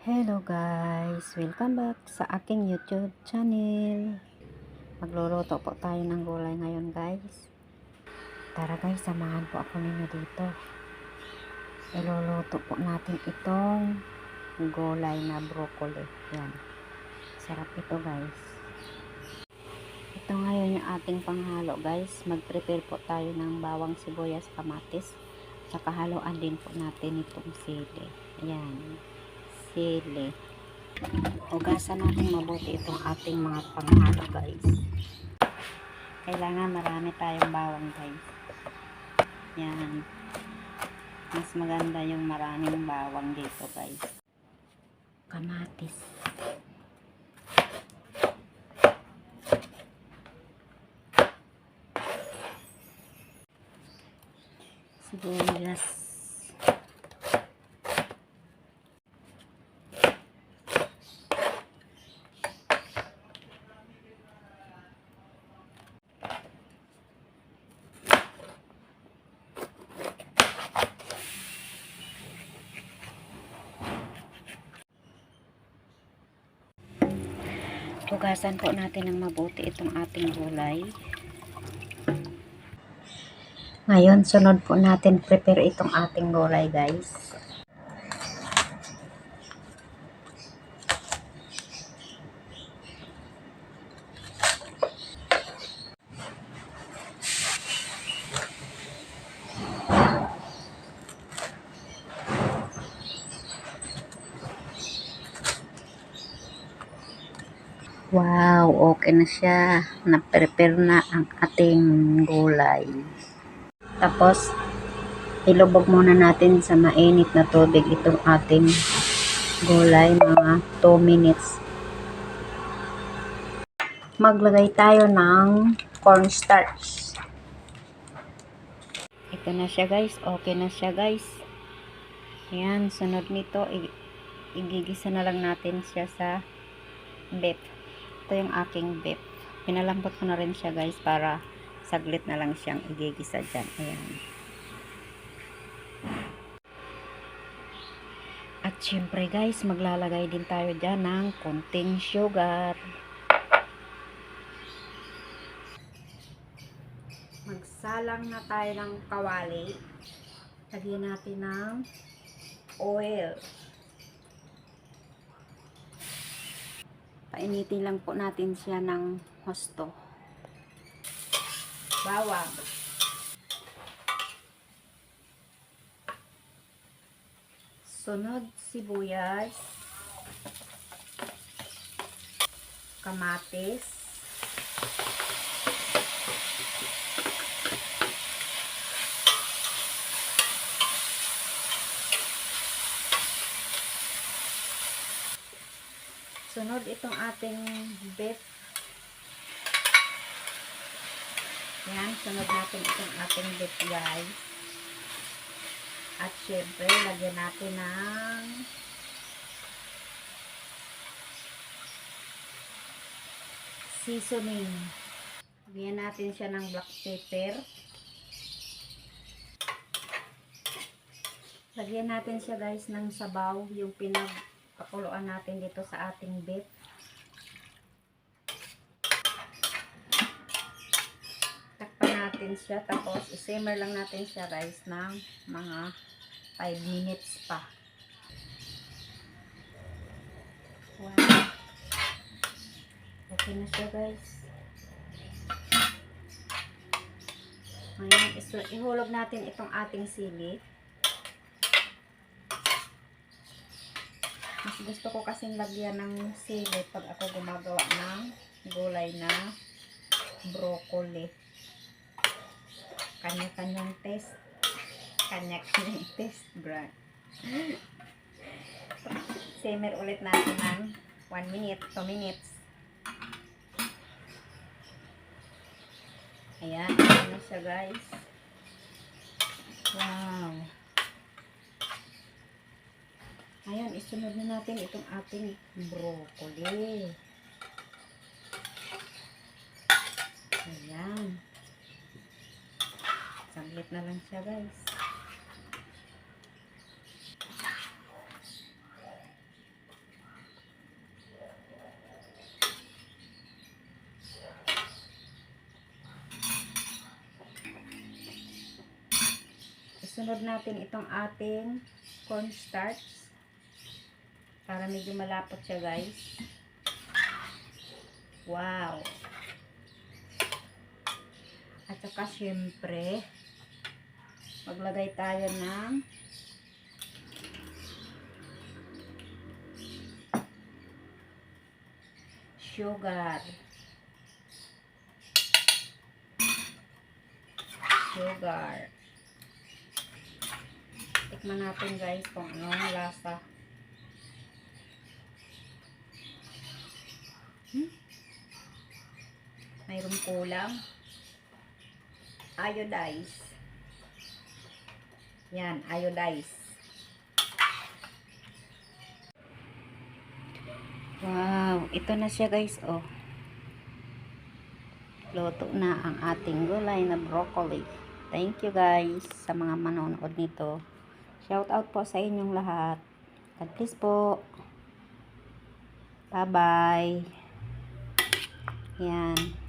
Hello guys! Welcome back sa aking YouTube channel. Magluluto po tayo ng gulay ngayon guys. Tara guys, samahan po ako ninyo dito. Iluluto po natin itong gulay na broccoli. Yan. Sarap ito guys. Ito ngayon yung ating panghalo guys. Mag-prepare po tayo ng bawang, sibuyas, kamatis. Saka haluan din po natin itong sili. Ayan. Sili. Hugasan natin mabuti itong ating mga panghalo guys. Kailangan marami tayong bawang guys. Yan. Mas maganda yung maraming bawang dito guys. Kamatis. Sibuyas. Hugasan po natin ng mabuti itong ating gulay. Ngayon, sunod po natin prepare itong ating gulay guys. Wow, okay na siya. Na-prepare na ang ating gulay. Tapos, ilubog muna natin sa mainit na tubig itong ating gulay, mga 2 minutes. Maglagay tayo ng cornstarch. Ito na siya guys. Okay na siya guys. Ayan, sunod nito, igigisa na lang natin siya sa beef. Ito yung aking beef. Pinalambot ko na rin siya guys para saglit na lang siyang igigisa dyan. Ayan. At syempre guys, maglalagay din tayo dyan ng konting sugar. Magsalang na tayo ng kawali. Lagyan natin ng oil. Painitin lang po natin siya ng husto. Bawang. Sunod, sibuyas. Kamatis. Sunod itong ating beef. Yan, sunod natin itong ating beef guys. At syempre, lagyan natin ng seasoning. Lagyan natin siya ng black pepper. Lagyan natin siya guys ng sabaw, yung pinagpakuluan natin dito sa ating beef. Takpan natin siya, tapos i-simmer lang natin siya guys ng mga 5 minutes pa. Wow. Okay na siya guys. Ngayon, ihulog natin itong ating sili. Mas gusto ko kasing lagyan ng sili pag ako gumagawa ng gulay na broccoli. Kanya-kanyang taste. Kanya-kanyang taste, brad. Simmer ulit natin ng 1 minute, 2 minutes. Ayan, ayan na siya guys. Wow. Ayan, isunod na natin itong ating broccoli. Ayan. Saglit na lang siya guys. Sunod natin itong ating cornstarch para medyo malapot siya, guys. Wow! At saka syempre, maglagay tayo ng sugar. Tikman natin, guys, kung anong lasa. Mayroong kulang. Iodize. Yan, iodize. Wow, ito na siya, guys, oh. Luto na ang ating gulay na broccoli. Thank you, guys, sa mga manonood nito. Shout out po sa inyong lahat. God bless po. Bye-bye. Yan.